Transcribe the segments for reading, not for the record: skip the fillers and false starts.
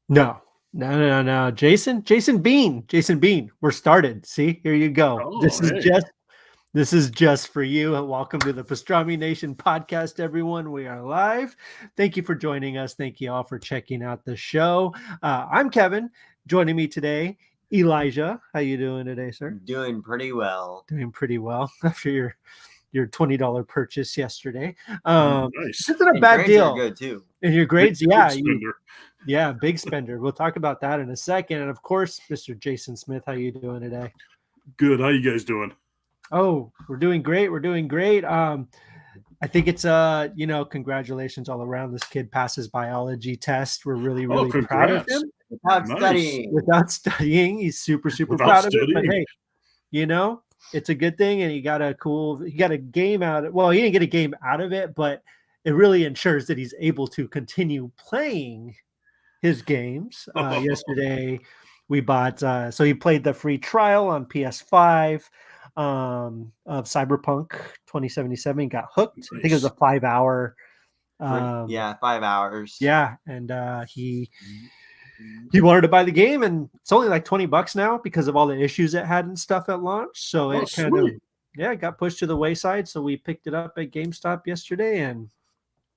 No. Jason Bean. We're started. See, here you go. Oh, hey. This is just for you. Welcome to the Pastrami Nation podcast, everyone. We are live. Thank you for joining us. Thank you all for checking out the show. I'm Kevin. Joining me today, Elijah. How you doing today, sir? Doing pretty well. Doing pretty well after your $20 purchase yesterday. Nice. This isn't a bad grades deal. Are good too. And your grades, Big spender. Yeah, big spender. We'll talk about that in a second. And of course, Mr. Jason Smith, how you doing today? Good. How you guys doing? Oh, we're doing great. I think it's congratulations all around. This kid passes biology test. We're really proud of him. Without studying, he's super proud of it. But hey, it's a good thing, and he got a game out of. Well, he didn't get a game out of it, but it really ensures that he's able to continue playing his games. Yesterday, we bought. So he played the free trial on PS5. Of Cyberpunk 2077, got hooked. Nice. I think it was a 5 hour. 5 hours. Yeah, and he wanted to buy the game, and it's only like $20 now because of all the issues it had and stuff at launch. So it kind of got pushed to the wayside. So we picked it up at GameStop yesterday, and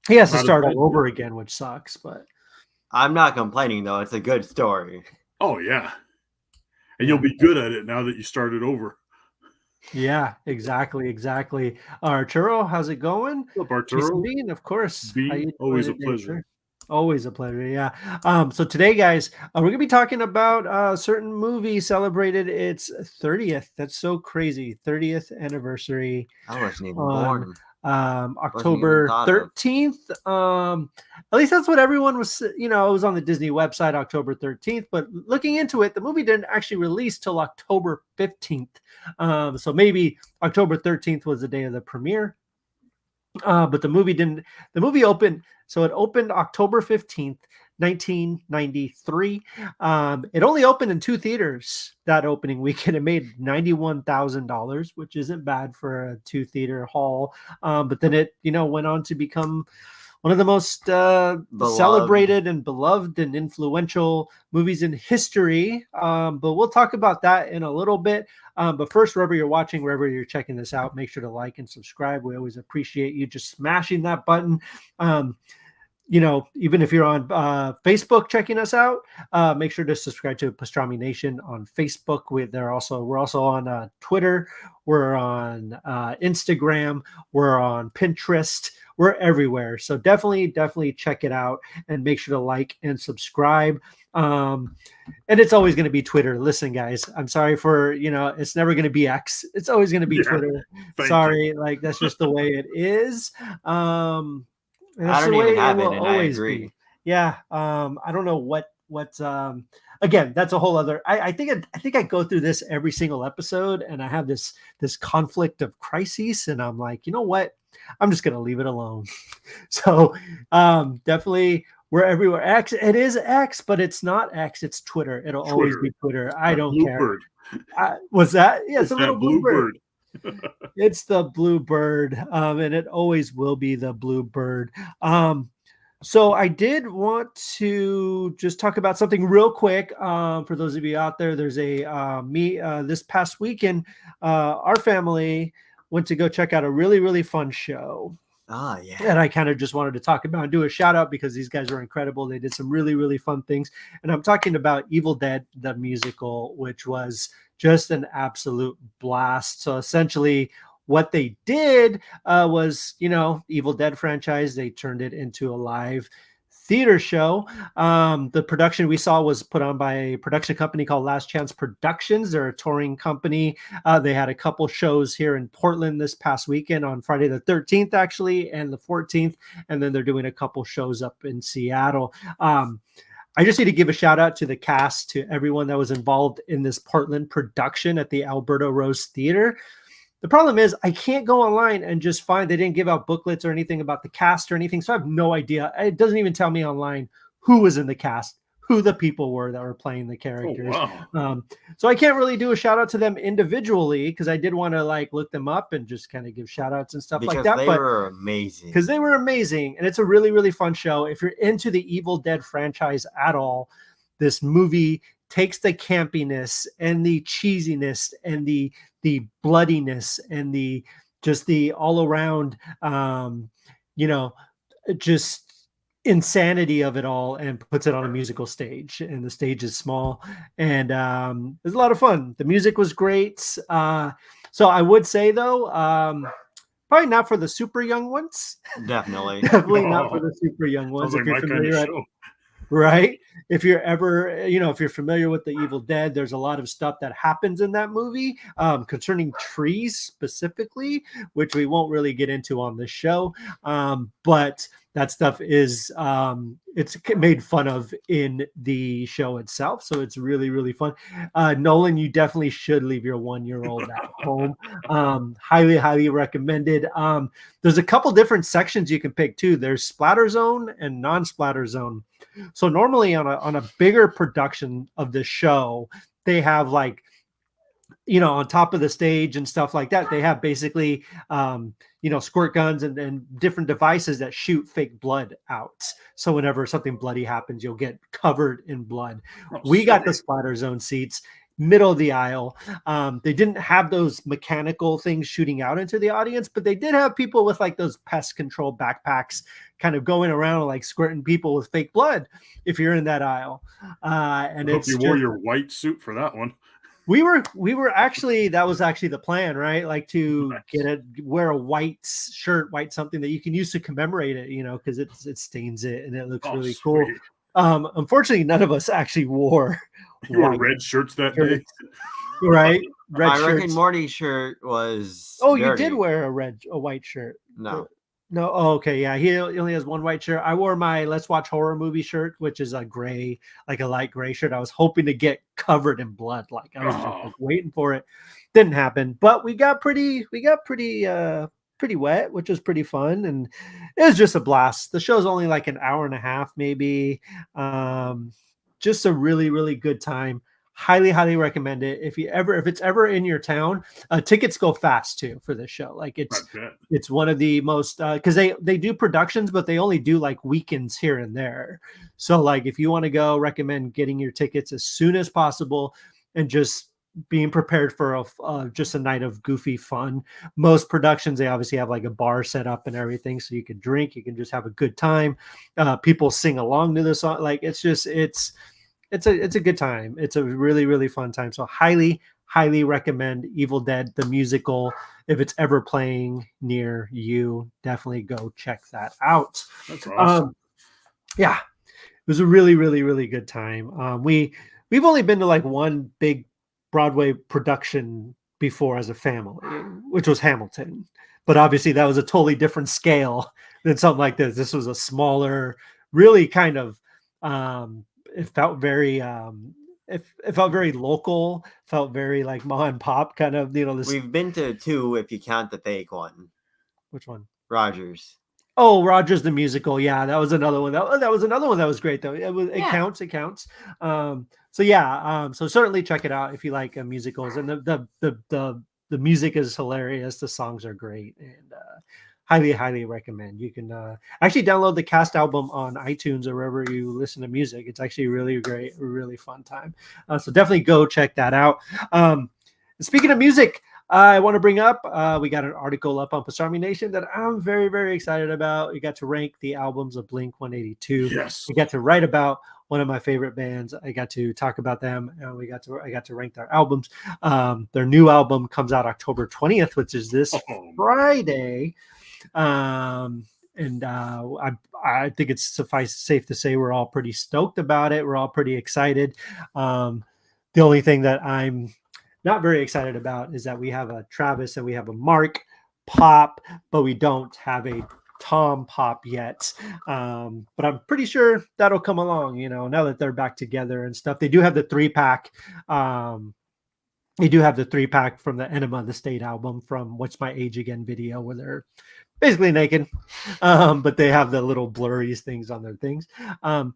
he has to start all over again, which sucks. But I'm not complaining though; it's a good story. Oh yeah, and you'll be good at it now that you started over. Yeah, exactly. Arturo, how's it going? What's up, Arturo? Bean, of course. Always a pleasure. Sir? Always a pleasure. Yeah. So today, guys, we're gonna be talking about a certain movie celebrated its 30th. That's so crazy. 30th anniversary. I wasn't even born. October 13th. At least that's what everyone was, it was on the Disney website, October 13th, but looking into it, the movie didn't actually release till October 15th. So maybe October 13th was the day of the premiere. But the movie opened, so it opened October 15th, 1993. It only opened in 2 theaters that opening weekend. It made $91,000, which isn't bad for a 2-theater haul. But then it, went on to become one of the most celebrated and beloved and influential movies in history. But we'll talk about that in a little bit. But first, wherever you're watching, wherever you're checking this out, make sure to like and subscribe. We always appreciate you just smashing that button. Even if you're on Facebook checking us out, make sure to subscribe to Pastrami Nation on Facebook. We're also on Twitter. We're on Instagram. We're on Pinterest. We're everywhere. So definitely check it out and make sure to like and subscribe. And it's always going to be Twitter. Listen, guys, I'm sorry for, it's never going to be X. It's always going to be Twitter. Sorry. Like, that's just the way it is. I don't even have it, and I agree. Yeah. I don't know what again, that's a whole other, I think I go through this every single episode, and I have this conflict of crises, and I'm like, you know what? I'm just going to leave it alone. So, definitely we're everywhere. X, it is X, but it's not X. It's Twitter. It'll always be Twitter. I don't care. Was that? Yeah, it's a little bluebird. It's the bluebird, and it always will be the bluebird. So I did want to just talk about something real quick. For those of you out there, there's this past weekend, our family went to go check out a really fun show. Yeah. And I kind of just wanted to talk about and do a shout out because these guys were incredible. They did some really fun things. And I'm talking about Evil Dead, the musical, which was just an absolute blast. So essentially what they did was, Evil Dead franchise, they turned it into a live theater show. The production we saw was put on by a production company called Last Chance Productions. They're a touring company. They had a couple shows here in Portland this past weekend on Friday the 13th, actually, and the 14th. And then they're doing a couple shows up in Seattle. I just need to give a shout out to the cast, to everyone that was involved in this Portland production at the Alberto Rose Theater. The problem is I can't go online and just find, they didn't give out booklets or anything about the cast or anything. So I have no idea. It doesn't even tell me online who was in the cast, who the people were that were playing the characters. Oh, wow. So I can't really do a shout out to them individually because I did want to like look them up and just kind of give shout outs and stuff like that. They were amazing. Because they were amazing. And it's a really, really fun show. If you're into the Evil Dead franchise at all, this movie takes the campiness and the cheesiness and the bloodiness and the just the all around just insanity of it all and puts it on a musical stage, and the stage is small, and it was a lot of fun. The music was great. So I would say though, probably not for the super young ones. Definitely Not for the super young ones. Sounds If like you're my kind of familiar show. right? If you're ever, if you're familiar with the Evil Dead, there's a lot of stuff that happens in that movie concerning trees specifically, which we won't really get into on this show. But that stuff is it's made fun of in the show itself, so it's really really fun. Nolan, you definitely should leave your 1-year-old at home. Highly recommended. There's a couple different sections you can pick too. There's splatter zone and non-splatter zone. So normally on a bigger production of the show, they have like, on top of the stage and stuff like that, they have basically, squirt guns and different devices that shoot fake blood out. So whenever something bloody happens, you'll get covered in blood. We got the splatter zone seats, middle of the aisle. They didn't have those mechanical things shooting out into the audience, but they did have people with like those pest control backpacks kind of going around like squirting people with fake blood if you're in that aisle. And I hope you wore your white suit for that one. We were actually, that was actually the plan, right? Like to wear a white shirt, white something that you can use to commemorate it, because it stains it and it looks really cool. Unfortunately, none of us actually wore red shirts that day, right? Red I shirts. reckon Morty's shirt was. Oh, dirty. You did wear a white shirt? No. No. Oh, okay. Yeah. He only has one white shirt. I wore my Let's Watch Horror Movie shirt, which is a gray, like a light gray shirt. I was hoping to get covered in blood. Like I was just like waiting for it. Didn't happen, but we got pretty wet, which was pretty fun. And it was just a blast. The show's only like an hour and a half, maybe. Just a really, really good time. Highly recommend it. If it's ever in your town, tickets go fast too for this show. Like it's one of the most, because they do productions, but they only do like weekends here and there. So like if you want to go, recommend getting your tickets as soon as possible and just being prepared for just a night of goofy fun. Most productions, they obviously have like a bar set up and everything, so you can drink, you can just have a good time. People sing along to the song. Like it's a good time. It's a really, really fun time. So highly recommend Evil Dead, the musical. If it's ever playing near you, definitely go check that out. That's awesome. Yeah, it was a really, really, really good time. We've only been to like one big Broadway production before as a family, which was Hamilton. But obviously that was a totally different scale than something like this. This was a smaller, really kind of it felt very it felt very local, felt very like mom and pop kind of, this. We've been to 2 if you count the fake one. Which one? Rogers. Oh, Rogers the musical. Yeah, that was another one. That was another one that was great though. It counts. So yeah, so certainly check it out if you like musicals, and the music is hilarious. The songs are great, and highly recommend. You can actually download the cast album on iTunes or wherever you listen to music. It's actually really great, really fun time. So definitely go check that out. Speaking of music, I want to bring up, we got an article up on Pastrami Nation that I'm very, very excited about. We got to rank the albums of Blink-182. Yes. We got to write about one of my favorite bands. I got to talk about them, and I got to rank their albums. Their new album comes out October 20th, which is this Friday. I think it's safe to say we're all pretty stoked about it. We're all pretty excited. The only thing that I'm not very excited about is that we have a Travis and we have a Mark Pop, but we don't have a Tom Pop yet. But I'm pretty sure that'll come along, now that they're back together and stuff. They do have the 3-pack. They do have the 3-pack from the Enema of the State album from What's My Age Again video, where they're basically naked. But they have the little blurry things on their things. But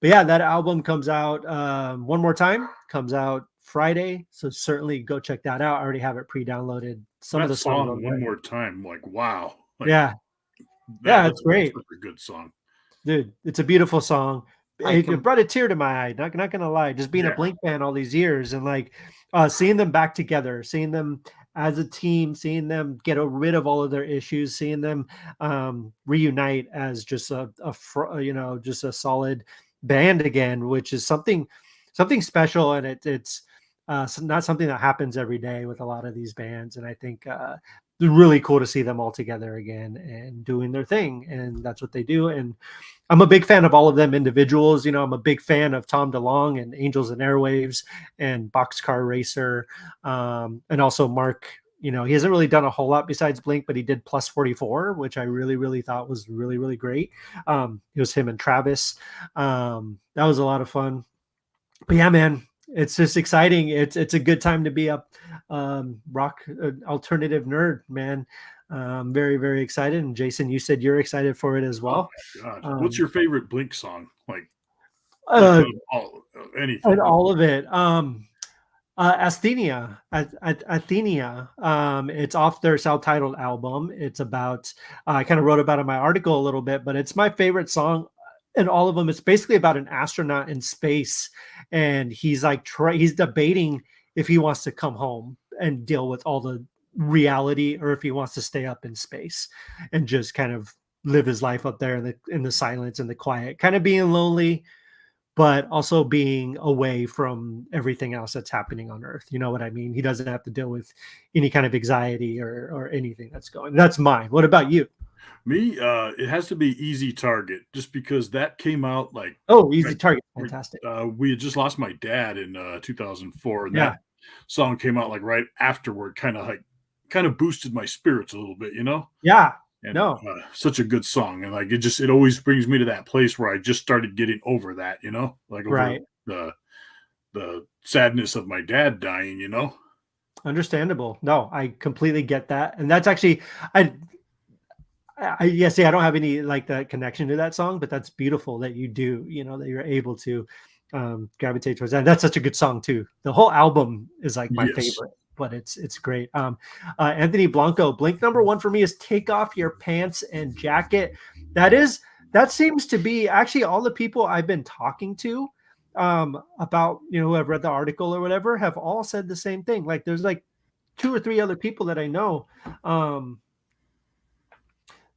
yeah, that album comes out one more time, comes out Friday, so certainly go check that out. I already have it pre-downloaded. Some of the song one more time, like wow. Like, yeah, it's great. That's a good song, dude. It's a beautiful song, it brought a tear to my eye. Not gonna lie, just being a Blink fan all these years and like seeing them back together, seeing them as a team, seeing them get rid of all of their issues, seeing them reunite as just just a solid band again, which is something special, and it's not something that happens every day with a lot of these bands. And I think it's really cool to see them all together again and doing their thing, and that's what they do. And I'm a big fan of all of them individuals. I'm a big fan of Tom DeLonge and Angels and Airwaves and Boxcar Racer, and also Mark. He hasn't really done a whole lot besides Blink, but he did Plus 44, which I really, really thought was really, really great. It was him and Travis. That was a lot of fun. But yeah, man, it's just exciting. It's a good time to be a rock alternative nerd, man. Very, very excited. And Jason, you said you're excited for it as well. Oh my God. What's your favorite Blink song? Like anything? And all of it. Asthenia. It's off their self-titled album. It's about, I kind of wrote about it in my article a little bit, but it's my favorite song in all of them. It's basically about an astronaut in space, and he's like, he's debating if he wants to come home and deal with all the reality or if he wants to stay up in space and just kind of live his life up there in the silence and the quiet, kind of being lonely, but also being away from everything else that's happening on Earth. You know what I mean? He doesn't have to deal with any kind of anxiety or anything that's going. That's mine. What about you? Me, it has to be Easy Target, just because that came out like Easy Target, fantastic. We had just lost my dad in 2004, and that song came out like right afterward, kind of boosted my spirits a little bit, Yeah. And such a good song, and like it always brings me to that place where I just started getting over that, like over the sadness of my dad dying, Understandable. No, I completely get that, and that's actually I don't have any like that connection to that song, but that's beautiful that you do, that you're able to gravitate towards that. That's such a good song too. The whole album is like my favorite, but it's great. Anthony Blanco, Blink number one for me is Take Off Your Pants and Jacket. That seems to be actually all the people I've been talking to about, who have read the article or whatever, have all said the same thing. Like there's like 2 or 3 other people that I know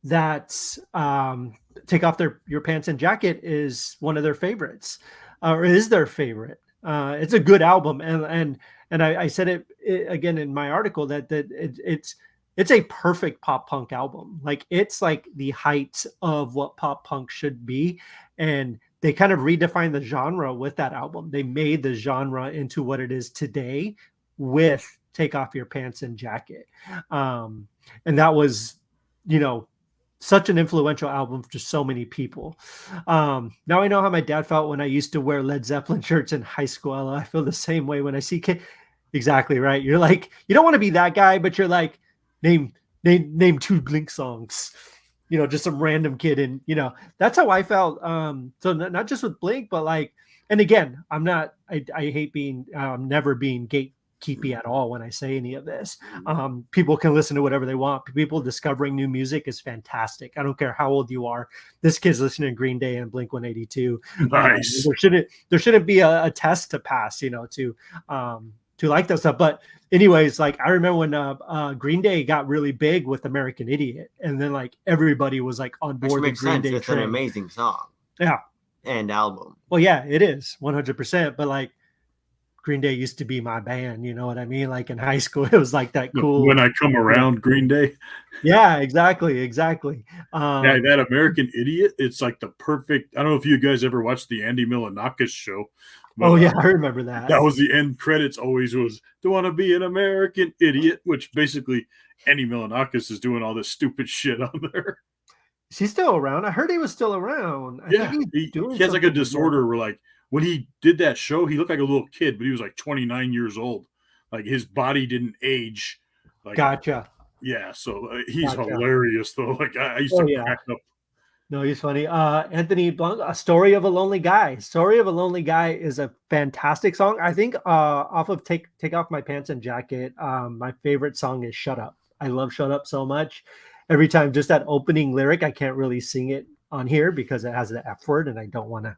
that Take Off Your Pants and Jacket is one of their favorites, or is their favorite. It's a good album, and I said it again in my article that it's a perfect pop punk album. Like it's like the height of what pop punk should be, and they kind of redefined the genre with that album. They made the genre into what it is today with Take Off Your Pants and Jacket, and that was, such an influential album for so many people. Now I know how my dad felt when I used to wear Led Zeppelin shirts in high school. I feel the same way when I see kids. Exactly right. You're like, you don't want to be that guy, but you're like, name 2 Blink songs. Just some random kid, and that's how I felt. So not just with Blink, but like, and again, I hate being never being gatekeepy at all when I say any of this. People can listen to whatever they want. People discovering new music is fantastic. I don't care how old you are. This kid's listening to Green Day and Blink 182. Nice. There shouldn't be a test to pass, to like that stuff. But anyways, like I remember when Green Day got really big with American Idiot, and then like everybody was like on board the Green Day It's train. an amazing song. Yeah. And album. Well, yeah, it is 100%. But like Green Day used to be my band, you know what I mean? Like in high school, it was like that cool. When I Come Around, Green Day. Yeah, exactly. That American Idiot, it's like the perfect. I don't know if you guys ever watched the Andy Milonakis show. But, I remember that. That was the end credits. Always was, "Do want to be an American idiot," which basically Andy Milonakis is doing all this stupid shit on there. Is he still around? I heard he was still around. He has like a disorder where, like, when he did that show, he looked like a little kid, but he was like 29 years old. Like his body didn't age. Like, gotcha. Yeah, so he's hilarious though. Like I used to crack up. No, he's funny. Anthony Blanc, A Story of a Lonely Guy. Story of a Lonely Guy is a fantastic song. I think off of Take Off My Pants and Jacket, my favorite song is Shut Up. I love Shut Up so much. Every time, just that opening lyric, I can't really sing it on here because it has the F word, and I don't want to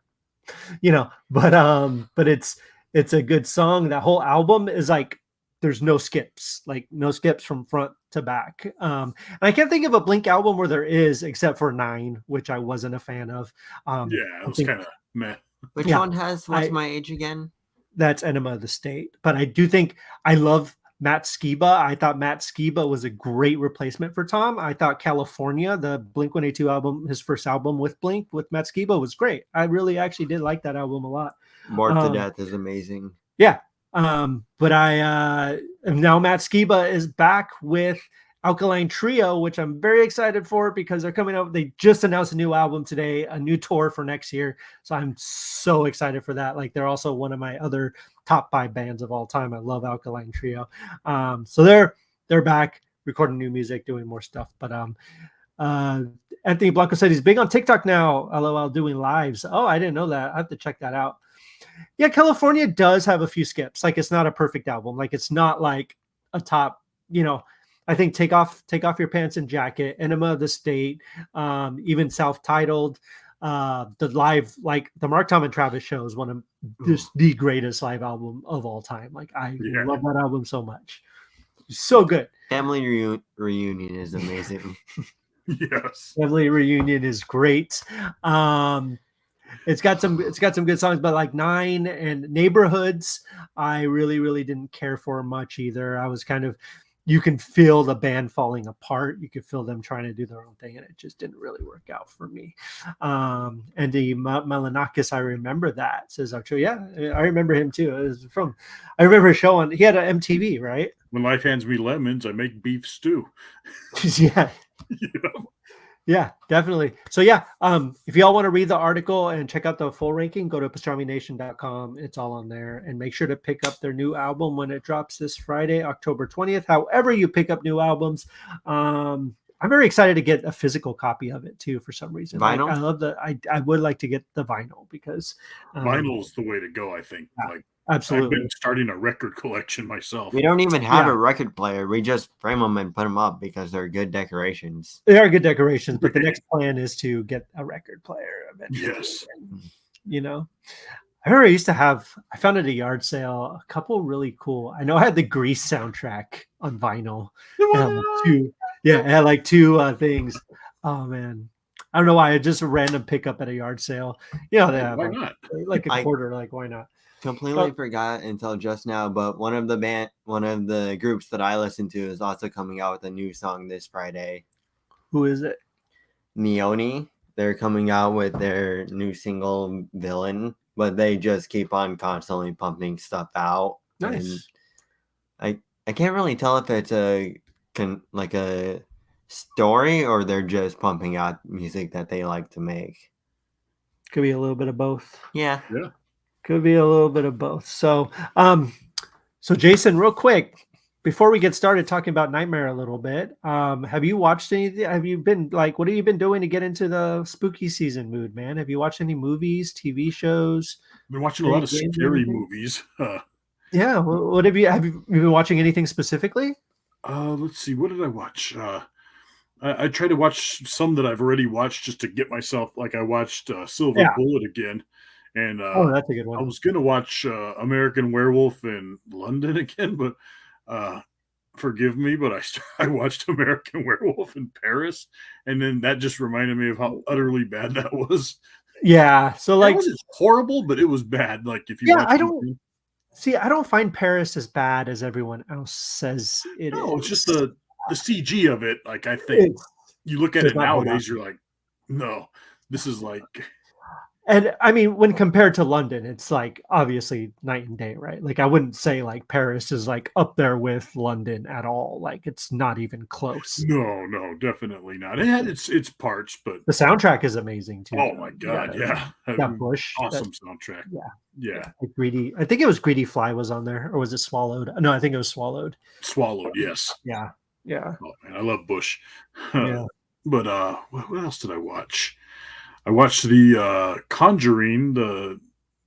but it's a good song. That whole album is like, there's no skips, like no skips from front to back. And I can't think of a Blink album where there is, except for 9, which I wasn't a fan of. It was kind of meh. Which one has What's My Age Again? That's Enema of the State. But I do think I love Matt Skiba. I thought Matt Skiba was a great replacement for Tom. I thought California, the Blink-182 album, his first album with Blink with Matt Skiba, was great. I really actually did like that album a lot. Bored to Death is amazing. Yeah. But now Matt Skiba is back with Alkaline Trio, which I'm very excited for because they're coming out. They just announced a new album today, a new tour for next year. So I'm so excited for that. Like, they're also one of my other top 5 bands of all time. I love Alkaline Trio. So they're back recording new music, doing more stuff. But Anthony Blanco said he's big on TikTok now. LOL, doing lives. Oh, I didn't know that. I have to check that out. Yeah, California does have a few skips. Like, it's not a perfect album. Like, it's not like a top, I think Take Off Your Pants and Jacket, Enema of the State, even self-titled, the live, like the Mark Tom and Travis show is one of just the greatest live album of all time. Like, I love that album so much. It's so good. Family Reunion is amazing. Yes. Family Reunion is great. It's got some good songs, but like 9 and Neighborhoods, I really, really didn't care for much either. I was kind of, you can feel the band falling apart. You could feel them trying to do their own thing, and it just didn't really work out for me. And the Melanakis, I remember that, says Archer. Yeah, I remember him too. It was I remember a show he had an MTV, right? When life hands me lemons, I make beef stew. Yeah. Yeah, definitely. So yeah, if y'all want to read the article and check out the full ranking, go to pastramination.com. It's all on there. And make sure to pick up their new album when it drops this Friday, October 20th. However you pick up new albums. I'm very excited to get a physical copy of it too, for some reason. Vinyl? Like, I love I would like to get the vinyl because vinyl's the way to go, I think. Yeah, absolutely. I've been starting a record collection myself. We don't even have a record player. We just frame them and put them up because they're good decorations. They are good decorations, but the next plan is to get a record player eventually. Yes. And, I remember I found at a yard sale a couple really cool. I know I had the Grease soundtrack on vinyl. It had like 2 things. Oh man. I don't know why. Just a random pickup at a yard sale. They have why not? Like a quarter. Like, why not? Completely forgot until just now, but one of the groups that I listen to is also coming out with a new song this Friday. Who is it? Neoni. They're coming out with their new single Villain, but they just keep on constantly pumping stuff out. Nice. And I can't really tell if it's a story or they're just pumping out music that they like to make. Could be a little bit of both. Yeah. Could be a little bit of both. So Jason, real quick, before we get started talking about Nightmare a little bit, have you watched anything? Have you been what have you been doing to get into the spooky season mood, man? Have you watched any movies, TV shows? I've been watching a lot of scary movies. Yeah. What have you been watching anything specifically? Let's see. What did I watch? I try to watch some that I've already watched just to get myself, like I watched Silver Bullet again. And that's a good one. I was going to watch American Werewolf in London again, but forgive me, but I watched American Werewolf in Paris, and then that just reminded me of how utterly bad that was. Yeah, so like, it wasn't horrible, but it was bad. Like, if you I don't find Paris as bad as everyone else says it is. No, it's just the CG of it. Like, I think you look at it nowadays, you're like, no, this is like. And I mean, when compared to London, it's like obviously night and day, right? Like, I wouldn't say like Paris is like up there with London at all. Like, it's not even close. No, definitely not. It had its parts, but the soundtrack is amazing too. Oh my god, yeah. That Bush, awesome soundtrack. Yeah. Like Greedy. I think it was Greedy Fly was on there, or was it Swallowed? No, I think it was Swallowed. Swallowed, yes. Yeah. Oh man, I love Bush. Yeah. But what else did I watch? I watched the Conjuring, the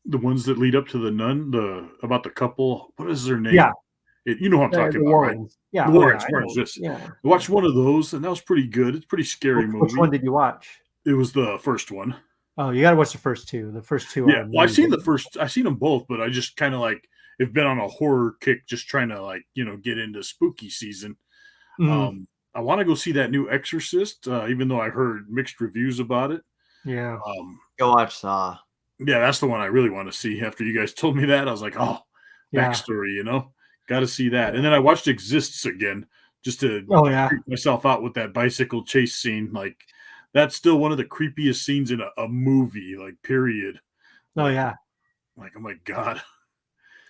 ones that lead up to the Nun, about the couple. What is their name? Yeah. You know what I'm talking about, Warrens. right? Yeah. The Warrens, yes. Yeah. I watched one of those, and that was pretty good. It's a pretty scary movie. Which one did you watch? It was the first one. Oh, you got to watch the first two. The first two Yeah, are well, amazing. I've seen them both, but I just kind of like have been on a horror kick, just trying to like get into spooky season. Mhm. I want to go see that new Exorcist, even though I heard mixed reviews about it. Yeah. Go watch Saw. Yeah, that's the one I really want to see. After you guys told me that, I was like, oh, Yeah. backstory, got to see that. And then I watched Exists again just to Oh yeah. creep myself out with that bicycle chase scene. Like, that's still one of the creepiest scenes in a movie, like, period. Oh Like, yeah. oh my God.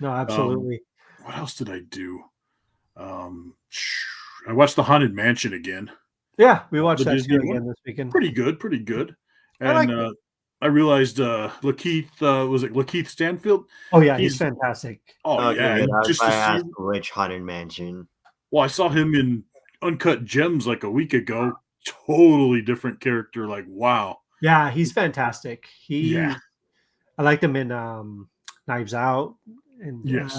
No, Um, absolutely. what else did I do? Um, I watched The Haunted Mansion again. Yeah, we watched The that too Disney one. again this weekend. Pretty good, pretty good. I like And it. I realized Lakeith, was it Lakeith Stanfield? Oh yeah, he's He's fantastic. Oh yeah, Okay, good. and I was just about to to see ask which Haunted Mansion. I saw him in Uncut Gems like a week ago. Totally different character. Like, wow. Yeah, he's fantastic. Yeah. I liked him in Knives Out and Yes.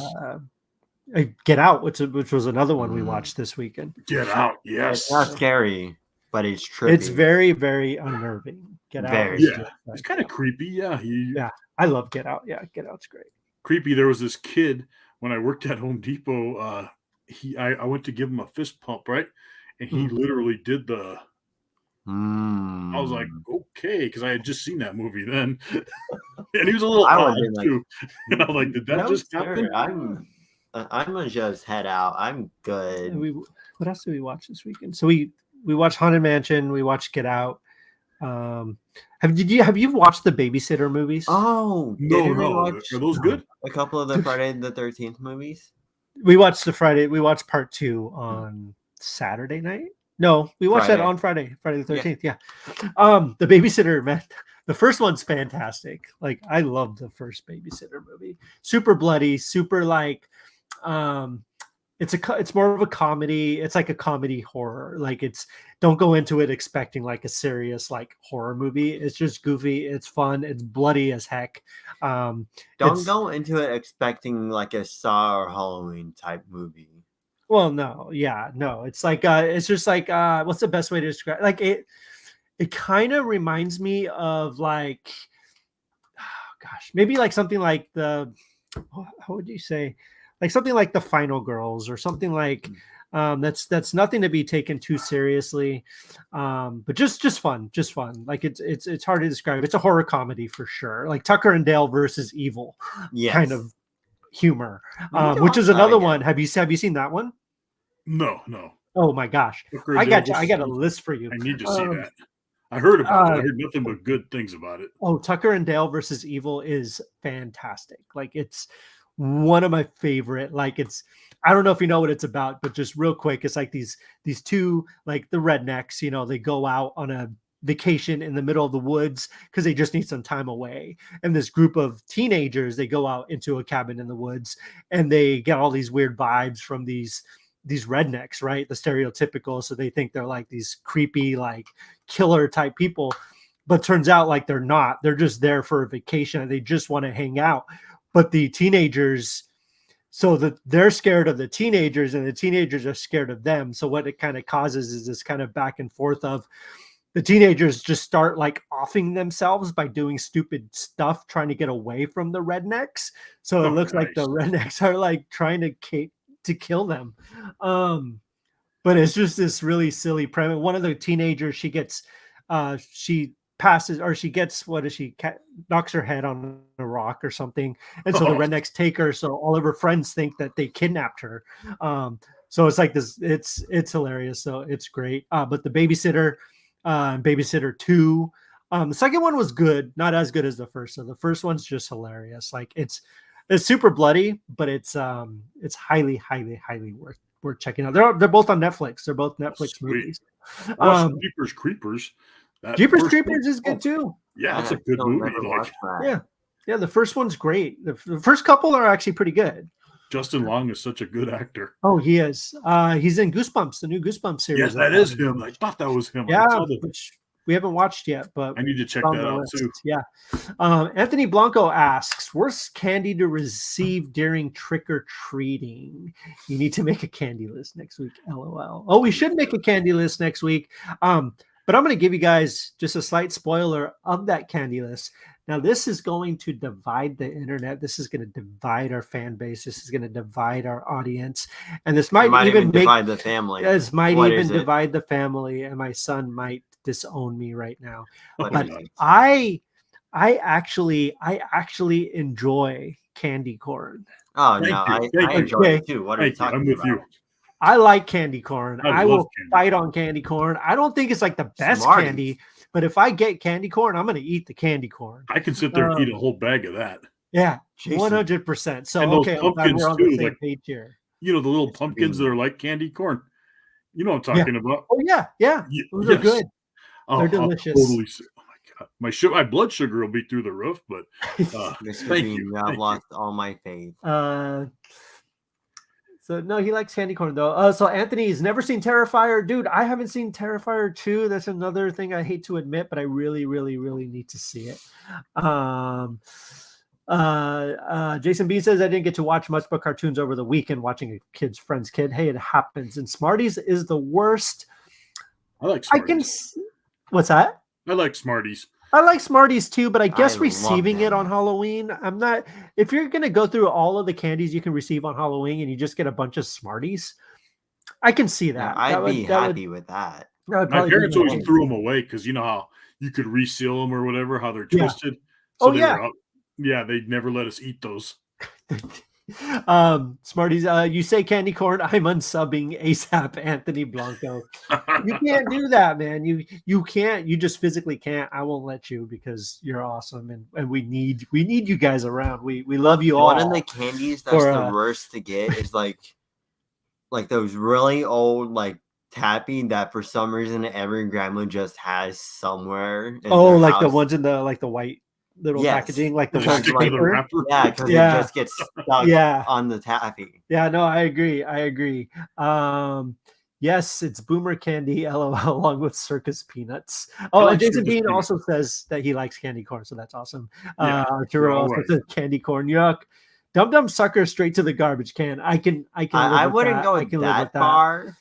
Get Out, which was another one we Mm. watched this weekend. Get Out. It's Yes. not scary, but it's trippy. It's very, very unnerving. Get Out. Very. Is Yeah. just It's kind of creepy. Yeah. Yeah, I love Get Out. Yeah, Get Out's great. Creepy. There was this kid when I worked at Home Depot. I went to give him a fist pump, right? And he Mhm. literally did the. I was like, Mm. okay, because I had just seen that movie then, and he was a little I odd would've been like, too. And I was like, did that No, just sir, happen? I'm gonna just head out. I'm And good. what else did we watch this weekend? So we watched Haunted Mansion. We watched Get Out. Have you watched the Babysitter movies? Oh, No, didn't we no. watch Are those good? a couple of the Friday the 13th movies? We watched We watched part 2 on Saturday night. No, we watched that Friday. on Friday the 13th. Yeah. The Babysitter, man. The first one's fantastic. Like, I love the first Babysitter movie. Super bloody, super like, it's more of a comedy. It's like a comedy horror. Like, don't go into it expecting like a serious like horror movie. It's just goofy. It's fun. It's bloody as heck. Don't go into it expecting like a Saw or Halloween type movie. Well, no, yeah, no. It's like it's just like what's the best way to describe? Like, it kind of reminds me of like, oh, gosh, maybe like something like how would you say, like something like The Final Girls or something like that's nothing to be taken too seriously, but just fun. Like, it's hard to describe. It's a horror comedy for sure, like Tucker and Dale versus Evil Yes. kind of humor, We need to which is watch that another again. one. Have you seen that one? No. Oh my gosh, Tucker I and Dale got a versus- list for you. I need to see that. I heard about it. I uh, heard nothing but good things about it. Oh, Tucker and Dale versus Evil is fantastic. Like, it's one of my favorite. Like, I don't know if you know what it's about, but just real quick, it's like these two, like the rednecks, they go out on a vacation in the middle of the woods because they just need some time away. And this group of teenagers, they go out into a cabin in the woods and they get all these weird vibes from these rednecks, right? The stereotypical. So they think they're like these creepy, like killer type people, but turns out like they're not. They're just there for a vacation and they just want to hang out. But the teenagers, so that they're scared of the teenagers and the teenagers are scared of them. So what it kind of causes is this kind of back and forth of the teenagers just start like offing themselves by doing stupid stuff, trying to get away from the rednecks. So it looks like the rednecks are like trying to kill them. But it's just this really silly premise. One of the teenagers, she gets knocks her head on a rock or something, and so the rednecks take her. So all of her friends think that they kidnapped her. So it's like this. It's hilarious. So it's great. But the Babysitter, Babysitter 2. The second one was good, not as good as the first. So the first one's just hilarious. Like, it's super bloody, but it's highly, highly, highly worth checking out. They're both on Netflix. They're both Netflix movies. Jeepers Creepers. Jeepers Creepers is good too. Yeah, that's a good movie. Yeah, the first one's great. The first couple are actually pretty good. Justin Long is such a good actor. Oh, he is. He's in Goosebumps, the new Goosebumps series. Yes, that is him. I thought that was him. Yeah, which we haven't watched yet, but I need to check that out too. Yeah. Anthony Blanco asks, worst candy to receive during trick-or-treating? You need to make a candy list next week. LOL. Oh, we should make a candy list next week. But I'm going to give you guys just a slight spoiler of that candy list. Now, this is going to divide the internet. This is going to divide our fan base. This is going to divide our audience. And this might even divide the family. This might What even is it? divide the family. And my son might disown me right now. What But is it? I actually enjoy candy corn. Oh, Thank no, you. I Thank you. enjoy Okay. it too. What are you Thank you. talking I'm with about? you. I like candy corn. I I love will candy fight on candy corn. I don't think it's like the best Smarties. candy, but if I get candy corn, I'm going to eat the candy corn. I can sit there and eat a whole bag of that. Yeah, Jason. 100%. So And those okay, I'm glad pumpkins we're on too, the same like- page here. You know, the little Mr. pumpkins Bean. that are like candy corn. You know what I'm talking about. Oh yeah, those are Yes. good. Oh, They're I'll delicious. totally. Oh my god, my blood sugar will be through the roof. But Mr. thank Bean, you. I've Thank you. lost all my faith. So no, he likes candy corn though. So Anthony's never seen Terrifier, dude. I haven't seen Terrifier 2. That's another thing I hate to admit, but I really, really, really need to see it. Jason B says I didn't get to watch much but cartoons over the weekend watching a friend's kid. Hey, it happens. And Smarties is the worst. I like I can. Smarties. What's that? I like Smarties. I like Smarties too, but I guess love receiving it them. on Halloween, I'm not. If you're gonna go through all of the candies you can receive on Halloween and you just get a bunch of Smarties, I can see Yeah, that. I'd be happy with that. That would My probably be parents always nice. threw them away because you know how you could reseal them or whatever, how they're Yeah. twisted. Oh, they yeah. were out. Yeah, they'd never let us eat those. Smarties, you say candy corn, I'm unsubbing ASAP Anthony Blanco. You can't do that, man. You can't, you just physically can't. I won't let you because you're awesome and we need you guys around. We love you all. One of the candies that's for, the worst to get is like those really old like taffy that for some reason every grandma just has somewhere. In oh, their like the house. ones in the like the white little Yes. packaging, like the Because, wax Stick to the paper. wrapper. Yeah, because Yeah. it just gets stuck Yeah. on the taffy. Yeah, no, I agree. Yes, it's Boomer Candy, LOL, along with Circus Peanuts. Oh, like and Jason Circus Bean Peanuts. also says that he likes candy corn, so that's awesome. Yeah, Arturo you're all also right. says candy corn, yuck. Dum Dum Sucker straight to the garbage can. I can live I with wouldn't that. go I can live with that far.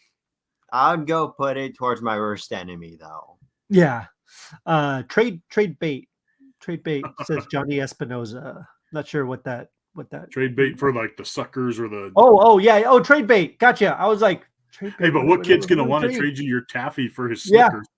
I would go put it towards my worst enemy though. Yeah. Trade bait. Trade bait, says Johnny Espinoza. Not sure what that Trade bait for like the suckers or the. Oh yeah. Oh, trade bait. Gotcha. I was like, trade bait. Hey, but what kid's gonna want to trade you your taffy for his Yeah. Snickers?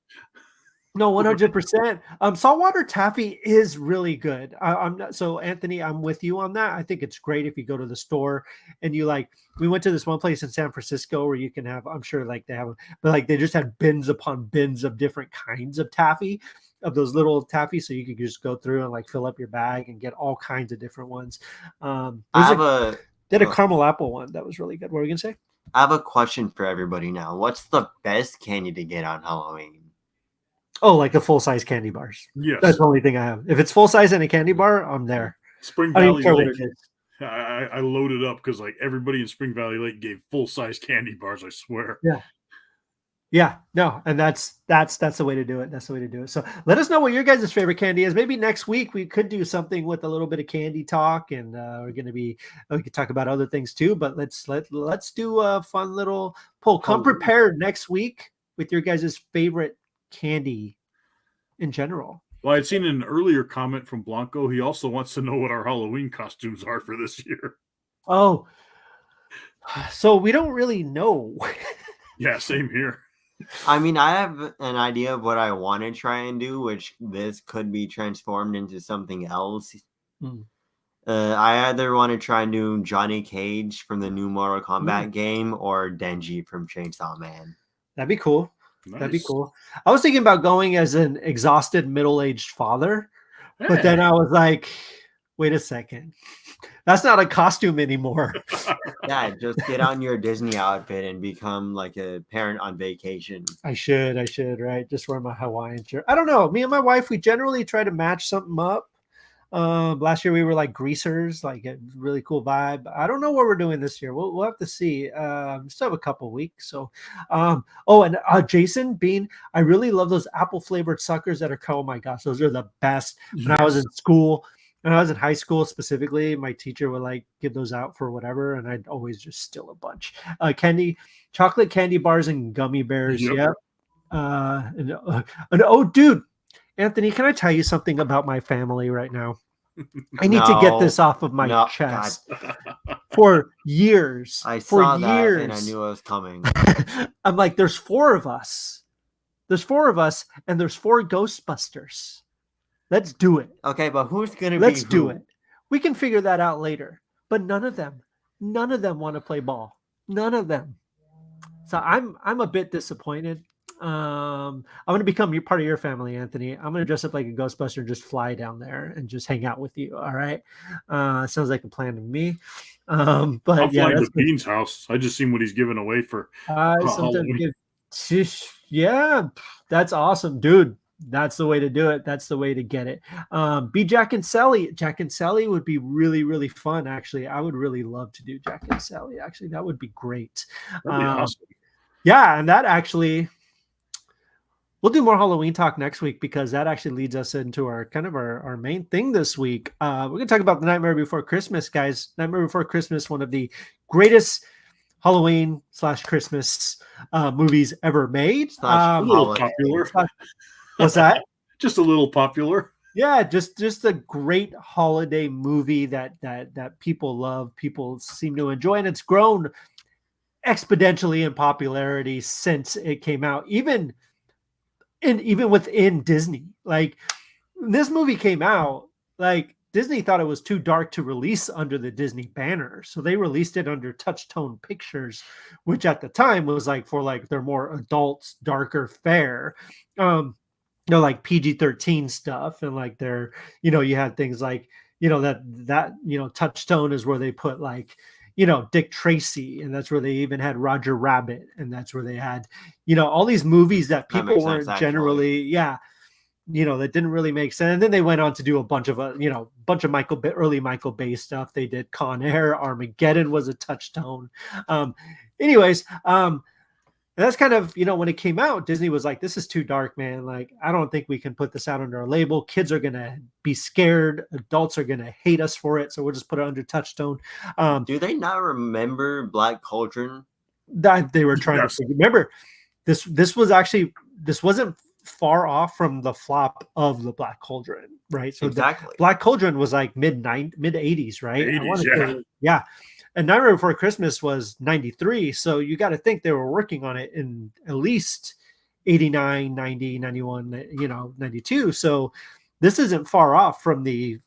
No, 100%. Saltwater taffy is really good. I'm not so Anthony. I'm with you on that. I think it's great if you go to the store and you like. We went to this one place in San Francisco where you can have. I'm sure like they have, but like they just had bins upon bins of different kinds of taffy, of those little taffy, so you could just go through and like fill up your bag and get all kinds of different ones. I have a Did a caramel apple one that was really good. What were we gonna say? I have a question for everybody now. What's the best candy to get on Halloween? Oh, like the full size candy bars. Yes. That's the only thing I have. If it's full size and a candy bar, I'm there. Spring I don't Valley care what Lake. it is. I loaded up because like everybody in Spring Valley Lake gave full size candy bars. I swear. Yeah, no, and that's the way to do it. That's the way to do it. So let us know what your guys' favorite candy is. Maybe next week we could do something with a little bit of candy talk, and we could talk about other things too. But let's do a fun little poll. Come prepared next week with your guys' favorite candy in general. Well, I'd seen an earlier comment from Blanco. He also wants to know what our Halloween costumes are for this year. Oh, so we don't really know. Yeah, same here. I mean, I have an idea of what I want to try and do, which this could be transformed into something else. I either want to try and do Johnny Cage from the new Mortal Kombat game or Denji from Chainsaw Man. That'd be cool. Nice. That'd be cool. I was thinking about going as an exhausted middle-aged father, but then I was like, wait a second. That's not a costume anymore. Yeah, just get on your Disney outfit and become like a parent on vacation. I should, right? Just wear my Hawaiian shirt. I don't know. Me and my wife, we generally try to match something up. Last year we were like greasers, like a really cool vibe. I don't know what we're doing this year. We'll have to see. Still have a couple weeks. So, Jason Bean, I really love those apple flavored suckers that are. Oh my gosh, those are the best. When I was in school, when I was in high school specifically, my teacher would like give those out for whatever, and I'd always just steal a bunch. Chocolate candy bars and gummy bears. Yep. Oh, dude, Anthony, can I tell you something about my family right now? I need to get this No, off of my no, God. chest. For years, I for saw that and I years, knew it was coming. I'm like, there's 4 of us. There's 4 of us, and there's 4 Ghostbusters. Let's do it. Okay, but who's gonna Let's be do who? it. We can figure that out later. But none of them want to play ball. None of them. So I'm a bit disappointed. I'm going to become part of your family, Anthony. I'm going to dress up like a Ghostbuster and just fly down there and just hang out with you. All right. Sounds like a plan to me. But I'll yeah, fly that's to Bean's house. I just seen what he's giving away for sometimes Halloween. yeah, that's awesome, dude. That's the way to do it. That's the way to get it. Be Jack and Sally. Jack and Sally would be really, really fun. Actually, I would really love to do Jack and Sally. Actually, that would be great. That'd be awesome. Yeah, and that actually, we'll do more Halloween talk next week because that actually leads us into our kind of our main thing this week. We're gonna talk about the Nightmare Before Christmas, guys. Nightmare Before Christmas, one of the greatest Halloween/Christmas movies ever made. A little popular. What's that? Just a little popular. Yeah, just a great holiday movie that people love, people seem to enjoy, and it's grown exponentially in popularity since it came out. Even within Disney, like this movie came out, like Disney thought it was too dark to release under the Disney banner, so they released it under Touchstone Pictures, which at the time was like for like their more adults, darker fare. Like PG-13 stuff, and like their, you had things like, that Touchstone is where they put like, Dick Tracy, and that's where they even had Roger Rabbit, and that's where they had, all these movies that people weren't generally, that didn't really make sense. And then they went on to do a bunch of early Michael Bay stuff. They did Con Air, Armageddon was a Touchstone. Anyways, and that's kind of, when it came out, Disney was like, this is too dark, man. Like, I don't think we can put this out under our label. Kids are going to be scared. Adults are going to hate us for it. So we'll just put it under Touchstone. Do they not remember Black Cauldron? That they were trying to remember. This wasn't far off from the flop of the Black Cauldron, right? So exactly. Black Cauldron was like mid 80s, right? 80s, yeah. And Nightmare Before Christmas was 93. So you got to think they were working on it in at least 89, 90, 91, 92. So this isn't far off from their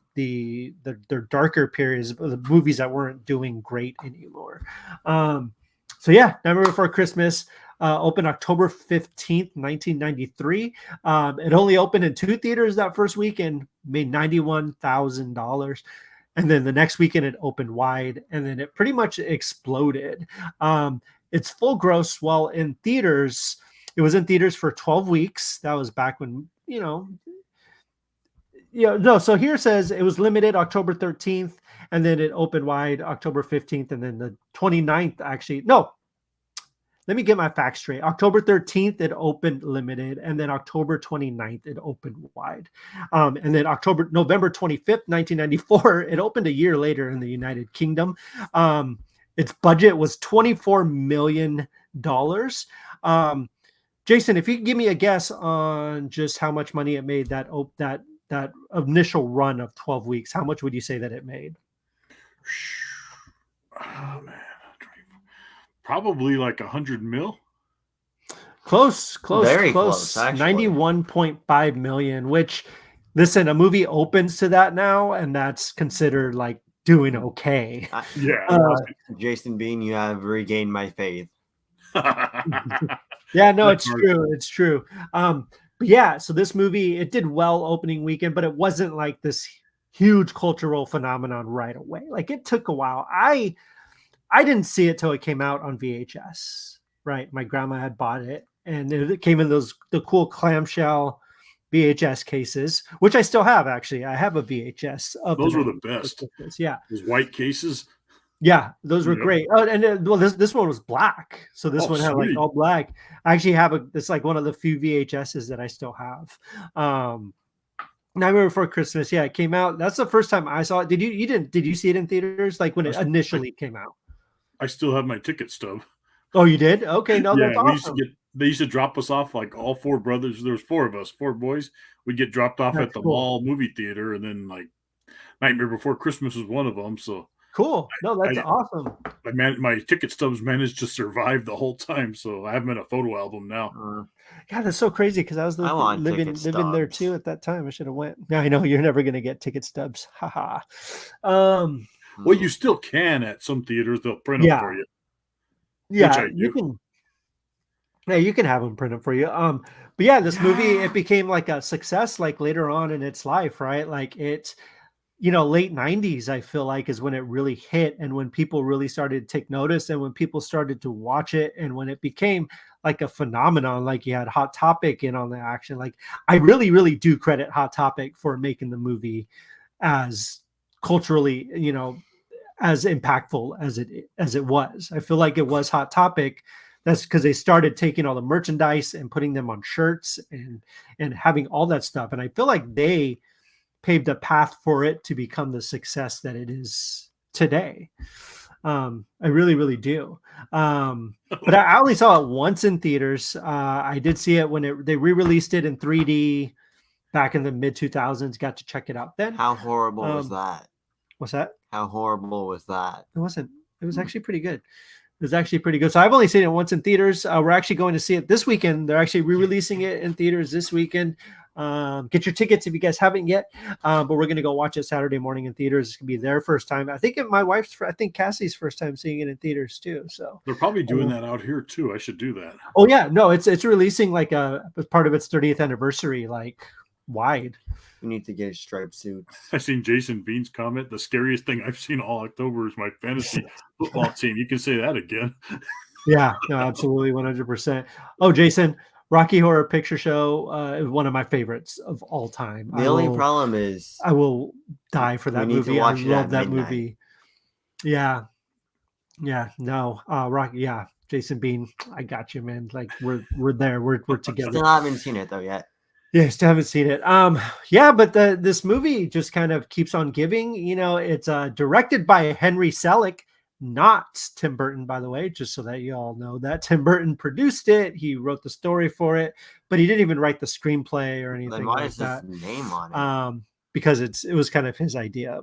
darker periods, the movies that weren't doing great anymore. So yeah, Nightmare Before Christmas opened October 15th, 1993. It only opened in 2 theaters that first weekend, made $91,000. And then the next weekend it opened wide, and then it pretty much exploded. Its full gross, while in theaters, it was in theaters for 12 weeks. That was back when, so here it says it was limited October 13th, and then it opened wide October 15th, and then the 29th, actually, no, let me get my facts straight. October 13th, it opened limited, and then October 29th, it opened wide. And then November 25th, 1994, it opened a year later in the United Kingdom. Its budget was $24 million. Jason, if you could give me a guess on just how much money it made that initial run of 12 weeks, how much would you say that it made? Oh, man. Probably like 100 mil. Close, very close. 91.5 million, which, listen, a movie opens to that now, and that's considered like doing okay. Jason Bean, you have regained my faith. Yeah, no, it's true. It's true. But yeah, so this movie, it did well opening weekend, but it wasn't like this huge cultural phenomenon right away. Like, it took a while. I didn't see it till it came out on VHS, right? My grandma had bought it, and it came in the cool clamshell VHS cases, which I still have, actually. I have a VHS of those were the best. Yeah. Those white cases. Yeah, those were great. Oh, and this one was black. So this one had like all black. I actually have it's like one of the few VHSs that I still have. Nightmare Before Christmas. Yeah, it came out. That's the first time I saw it. Did you see it in theaters? Like when it initially came out? I still have my ticket stub. Oh, you did? Okay, no, that's awesome. they used to drop us off, like all four brothers. There was four of us, four boys. We'd get dropped off That's at the cool. mall movie theater, and then like Nightmare Before Christmas was one of them. So Cool. No, that's I, awesome. my ticket stubs managed to survive the whole time. So I have them in a photo album now. Yeah, that's so crazy because I was I want living ticket there stubs. too at that time. I should have went. Yeah, I know you're never gonna get ticket stubs. Haha. Well, you still can at some theaters. They'll print them Yeah, for you, which yeah, I you do. can. Yeah, you can have them print them for you. But yeah, this movie it became like a success like later on in its life, right? Like it, late 90s, I feel like is when it really hit and when people really started to take notice and when people started to watch it and when it became like a phenomenon, like you had Hot Topic in on the action. Like I really, really do credit Hot Topic for making the movie as culturally, as impactful as it was. I feel like it was Hot Topic. That's because they started taking all the merchandise and putting them on shirts and having all that stuff. And I feel like they paved a path for it to become the success that it is today. I really, really do. But I only saw it once in theaters. I did see it when they re-released it in 3D back in the mid 2000s. Got to check it out then. How horrible was that? What's that? How horrible was that? It wasn't. It was actually pretty good. It was actually pretty good. So I've only seen it once in theaters. We're actually going to see it this weekend. They're actually re-releasing it in theaters this weekend. Get your tickets if you guys haven't yet. But we're going to go watch it Saturday morning in theaters. It's going to be their first time. I think I think Cassie's first time seeing it in theaters too. So they're probably doing that out here too. I should do that. Oh yeah, no, it's releasing like as part of its 30th anniversary, like wide. We need to get striped suits. I've seen Jason Bean's comment. The scariest thing I've seen all October is my fantasy football team. You can say that again. Yeah, no, absolutely, 100%. Oh, Jason, Rocky Horror Picture Show is one of my favorites of all time. The only problem is I will die for that movie. I love that movie. Yeah, no, Rocky. Yeah, Jason Bean, I got you, man. Like we're there. We're together. Still haven't seen it though yet. Yeah, still haven't seen it. Yeah, but this movie just kind of keeps on giving. It's directed by Henry Selick, not Tim Burton, by the way, just so that you all know that. Tim Burton produced it. He wrote the story for it, but he didn't even write the screenplay or anything Then why like is that. his name on it? Because it was kind of his idea,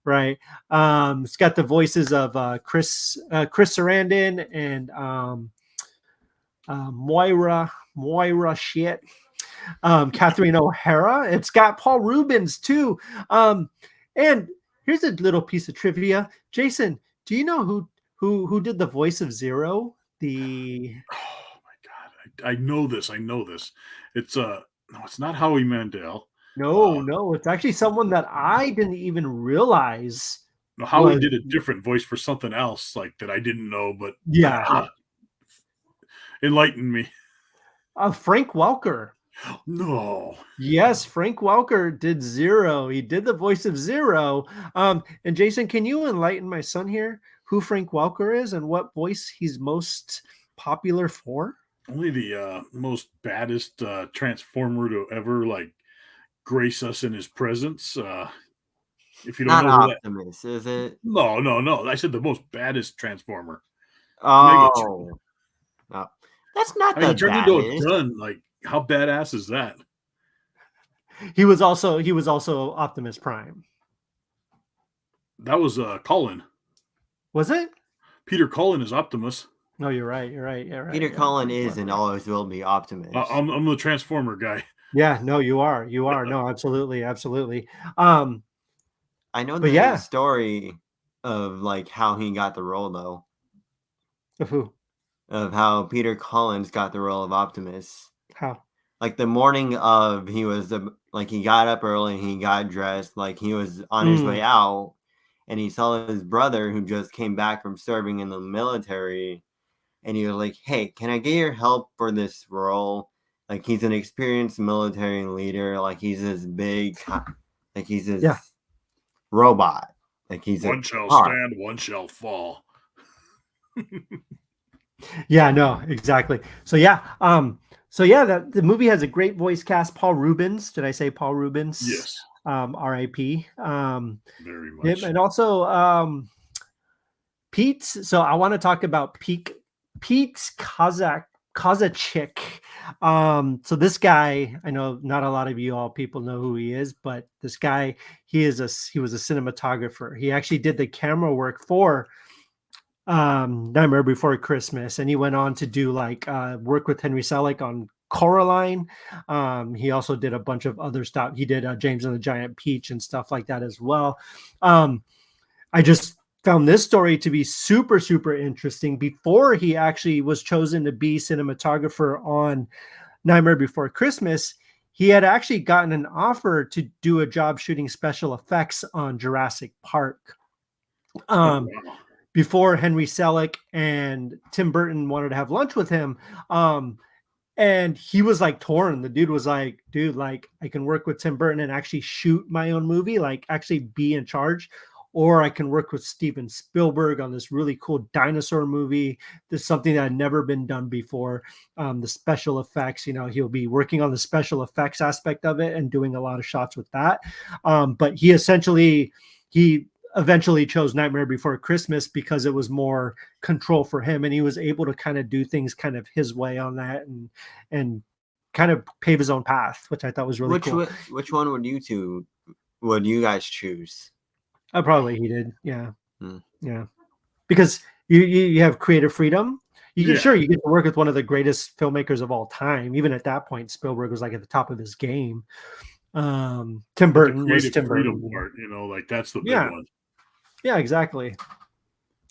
right? It's got the voices of Chris Sarandon and Moira shit. Catherine O'Hara. It's got Paul Rubens too. And here's a little piece of trivia. Jason, do you know who did the voice of Zero? Oh my god, I know this. It's no, it's not Howie Mandel. No, it's actually someone that I didn't even realize. No, Howie did a different voice for something else, like that I didn't know, but yeah, enlighten me. Frank Welker. No. Yes, Frank Welker did Zero. He did the voice of Zero. And Jason, can you enlighten my son here who Frank Welker is and what voice he's most popular for? Only the most baddest transformer to ever grace us in his presence. If you don't know Optimus, is it? No. I said the most baddest transformer. Oh, no. That's not the he turned into a gun. Like, how badass is that? He was also Optimus Prime. That was Cullen. Was it? Peter Cullen is Optimus. No, you're right. Peter Cullen is and always will be Optimus. I'm the Transformer guy. Yeah, no, you are. No, absolutely. I know the story of how he got the role though. Of who? Of how Peter Collins got the role of Optimus. How? Like the morning of, he got up early, he got dressed, he was on his way out, and he saw his brother who just came back from serving in the military, and he was like, "Hey, can I get your help for this role?" Like, he's an experienced military leader, he's this big, he's this robot, he's one shall stand, one shall fall. Yeah, no, exactly. So the movie has a great voice cast. Paul Rubens. Did I say Paul Rubens? Yes. R.I.P. Very much. And also Pete. So I want to talk about Pete Kozachick. So this guy, I know not a lot of you all people know who he is, but this guy, he was a cinematographer. He actually did the camera work for Nightmare Before Christmas, and he went on to do like work with Henry Selick on Coraline. He also did a bunch of other stuff. He did James and the Giant Peach and stuff like that as well. I just found this story to be super, super interesting. Before he actually was chosen to be cinematographer on Nightmare Before Christmas, he had actually gotten an offer to do a job shooting special effects on Jurassic Park. Before Henry Selick and Tim Burton wanted to have lunch with him. And he was like torn. The dude was like, dude, like I can work with Tim Burton and actually shoot my own movie, like actually be in charge. Or I can work with Steven Spielberg on this really cool dinosaur movie. This is something that had never been done before. The special effects, he'll be working on the special effects aspect of it and doing a lot of shots with that. But he eventually chose Nightmare Before Christmas because it was more control for him, and he was able to kind of do things kind of his way on that and kind of pave his own path, which I thought was really cool. Which one would you guys choose? Probably he did. Yeah. Yeah. Because you have creative freedom. You get to work with one of the greatest filmmakers of all time. Even at that point, Spielberg was like at the top of his game. Tim Burton was Tim Burton. Part, like that's the big one. Yeah, exactly.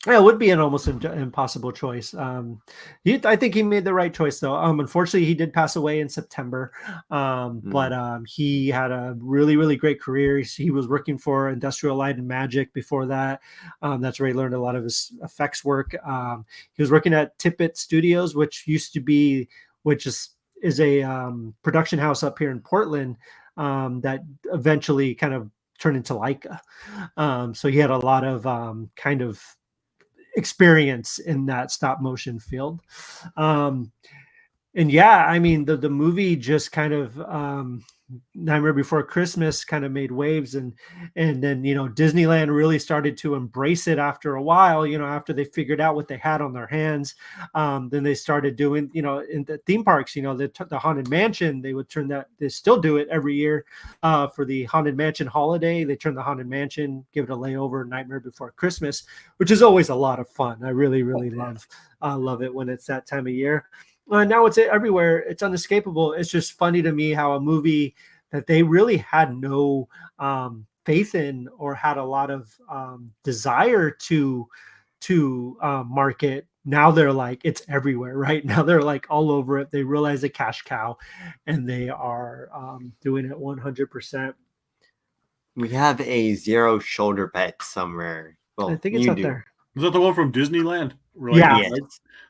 Yeah, it would be an almost impossible choice. I think he made the right choice, though. Unfortunately, he did pass away in September, but he had a really, really great career. He was working for Industrial Light and Magic before that. That's where he learned a lot of his effects work. He was working at Tippett Studios, which is a production house up here in Portland that eventually kind of turned into Leica. So he had a lot of kind of experience in that stop motion field. And yeah, I mean, the movie just kind of Nightmare Before Christmas kind of made waves, and then Disneyland really started to embrace it after a while, after they figured out what they had on their hands. Then they started doing, in the theme parks, the Haunted Mansion, they still do it every year for the Haunted Mansion holiday. They turn the Haunted Mansion, give it a layover, Nightmare Before Christmas, which is always a lot of fun. I really, really love it when it's that time of year. Now it's everywhere. It's unescapable. It's just funny to me how a movie that they really had no faith in or had a lot of desire to market. Now they're like, it's everywhere, right? Now they're like all over it. They realize a cash cow, and they are doing it 100%. We have a Zero Shoulder Bet somewhere. Well, I think it's up there. Is that the one from Disneyland? Yeah.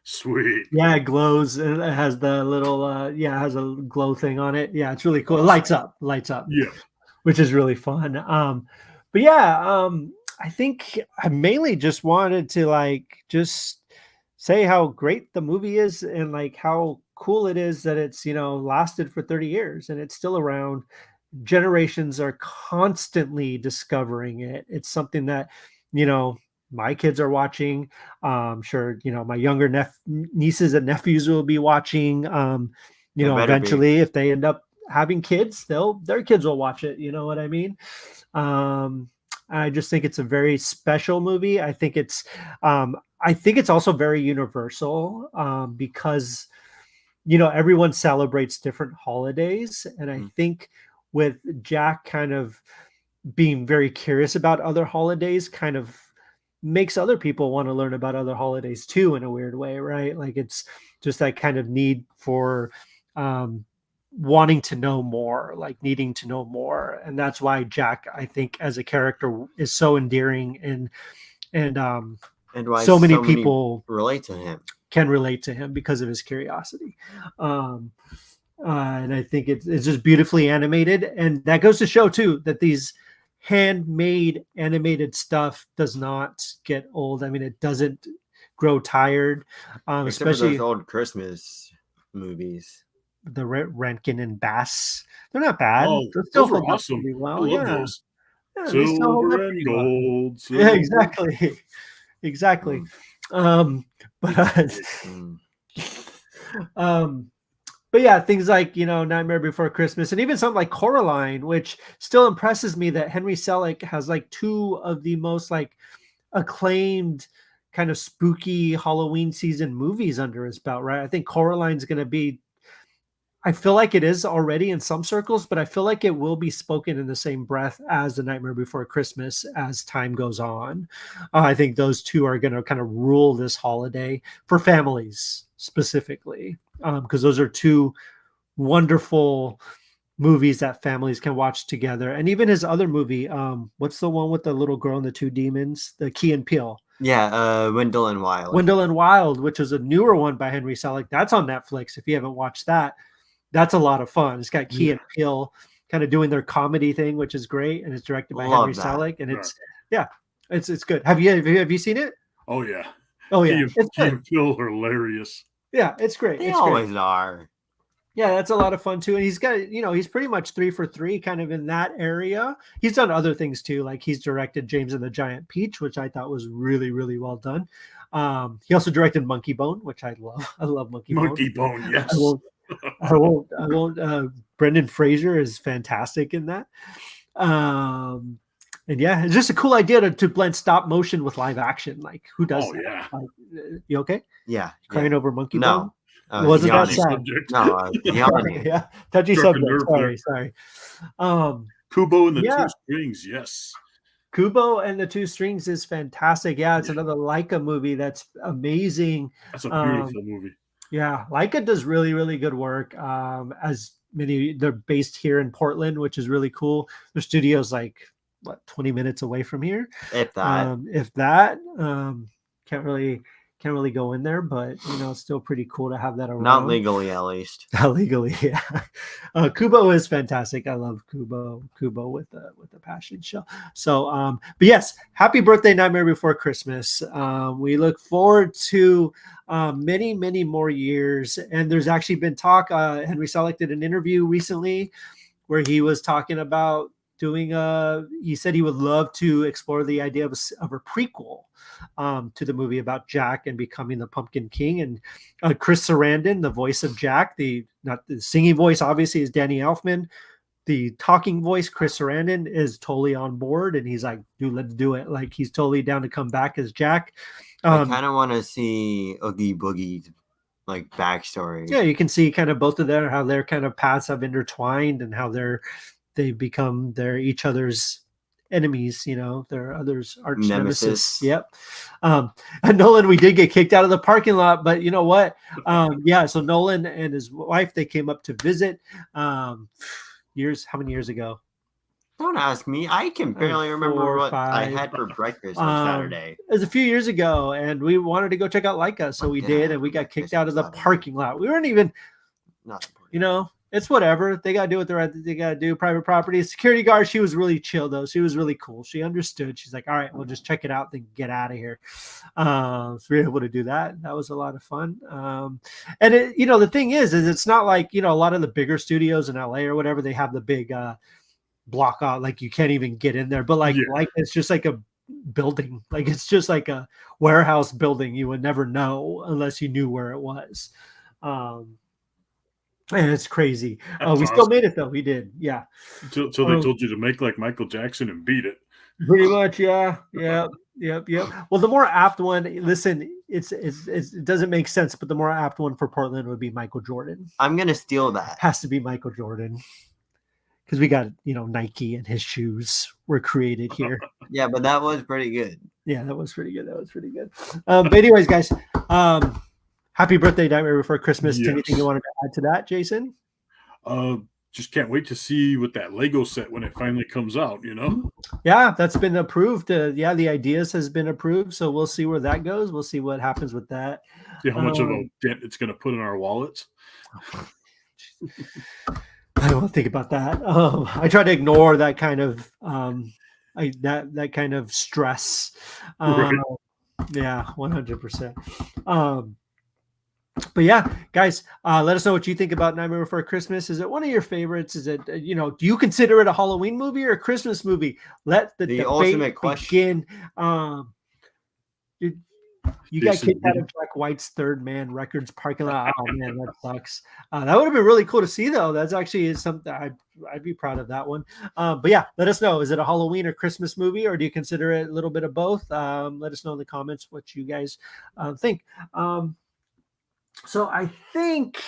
Sweet. Yeah, it glows. It has the little it has a glow thing on it. Yeah, it's really cool. It lights up. Yeah. Which is really fun. But yeah, I think I mainly just wanted to just say how great the movie is and how cool it is that it's, lasted for 30 years and it's still around. Generations are constantly discovering it. It's something that, my kids are watching. I'm sure, my younger nieces and nephews will be watching. Eventually, if they end up having kids, their kids will watch it. You know what I mean? I just think it's a very special movie. I think it's also very universal because, everyone celebrates different holidays. And I think with Jack kind of being very curious about other holidays kind of makes other people want to learn about other holidays too, in a weird way, right? Like it's just that kind of need for wanting to know more, needing to know more. And that's why Jack, I think, as a character is so endearing and why so many people can relate to him because of his curiosity. And I think it's just beautifully animated. And that goes to show too that these handmade animated stuff does not get old. I mean, it doesn't grow tired, especially those old Christmas movies. The Rankin and Bass, they're not bad. They're still awesome. Well. I love those. Silver and gold. Yeah, exactly. But yeah, things like, Nightmare Before Christmas and even something like Coraline, which still impresses me that Henry Selick has like two of the most like acclaimed kind of spooky Halloween season movies under his belt, right? I think Coraline's going to be, I feel like it is already in some circles, but I feel like it will be spoken in the same breath as The Nightmare Before Christmas as time goes on. I think those two are going to kind of rule this holiday for families specifically, because those are two wonderful movies that families can watch together. And even his other movie, what's the one with the little girl and the two demons, the Key and Peele? Yeah, Wendell and Wild. Wendell and Wild, which is a newer one by Henry Selick. That's on Netflix. If you haven't watched that, that's a lot of fun. It's got Key and Peele kind of doing their comedy thing, which is great, and it's directed by Henry Selick, and it's good. Have you seen it? Oh yeah. Key and Peele are hilarious. Yeah, it's great. They always are. Yeah, that's a lot of fun too. And he's got, he's pretty much 3 for 3 kind of in that area. He's done other things too. Like he's directed James and the Giant Peach, which I thought was really, really well done. He also directed Monkey Bone, which I love. I love Monkey Bone. Monkey Bone, yes. I won't. Brendan Fraser is fantastic in that. And yeah, it's just a cool idea to blend stop motion with live action. Like who does that? Yeah. Like, you okay? Yeah. Crying over Monkey Bone? No. Wasn't that sad? Subject. No, yeah, touchy subject. Sorry. Kubo and the Two Strings, yes. Kubo and the Two Strings is fantastic. Yeah, it's another Laika movie that's amazing. That's a beautiful movie. Yeah, Laika does really, really good work. They're based here in Portland, which is really cool. Their studio's like 20 minutes away from here. If that. Can't really go in there, but it's still pretty cool to have that around. Not legally, at least. Not legally, yeah. Kubo is fantastic. I love Kubo with the Passion Show. So, but yes, happy birthday, Nightmare Before Christmas. We look forward to many, many more years. And there's actually been talk. Henry Selick did an interview recently where he was talking about doing he said he would love to explore the idea of a prequel to the movie about Jack and becoming the Pumpkin King. And Chris Sarandon, the voice of Jack, not the singing voice obviously is Danny Elfman, the talking voice Chris Sarandon is totally on board, and he's like, dude, let's do it. Like he's totally down to come back as Jack. I kind of want to see Oogie Boogie's like backstory. Yeah, you can see kind of both of them, how their kind of paths have intertwined and how they become each other's enemies, their others arch nemesis. Yep. And Nolan, we did get kicked out of the parking lot, but you know what? So Nolan and his wife, they came up to visit how many years ago? Don't ask me. I can barely remember what I had for breakfast on Saturday. It was a few years ago, and we wanted to go check out Laika, so we did, and we got kicked out of the parking lot. We weren't even, it's whatever. They got to do what they got to do. Private property. Security guard, she was really chill, though. She was really cool. She understood. She's like, all right, we'll just check it out, then get out of here. So we were able to do that. That was a lot of fun. And, the thing is it's not like, a lot of the bigger studios in LA or whatever, they have the big block out. Like you can't even get in there. But like it's just like a building. Like it's just like a warehouse building. You would never know unless you knew where it was. Man, it's crazy. We still made it though. We did, yeah. So they told you to make like Michael Jackson and beat it. Pretty much, yeah. Yep. Well, the more apt one. Listen, it doesn't make sense, but the more apt one for Portland would be Michael Jordan. I'm gonna steal that. Has to be Michael Jordan because we got Nike and his shoes were created here. Yeah, but that was pretty good. Yeah, that was pretty good. But anyways, guys. Happy birthday, Nightmare Before Christmas. Yes. Anything you wanted to add to that, Jason? Just can't wait to see what that Lego set when it finally comes out, Yeah, that's been approved. The ideas has been approved. So we'll see where that goes. We'll see what happens with that. See how much of a dent it's going to put in our wallets. I don't want to think about that. I try to ignore that kind of that kind of stress. Right. Yeah, 100%. But yeah, guys, let us know what you think about Nightmare Before Christmas. Is it one of your favorites? Is it, do you consider it a Halloween movie or a Christmas movie? Let the debate ultimate question begin. You got Jason kicked out Bean. of Jack White's Third Man Records parking lot. Oh man, that sucks. That would have been really cool to see, though. That's actually something I'd be proud of that one. But yeah, let us know. Is it a Halloween or Christmas movie, or do you consider it a little bit of both? Let us know in the comments what you guys think. So I think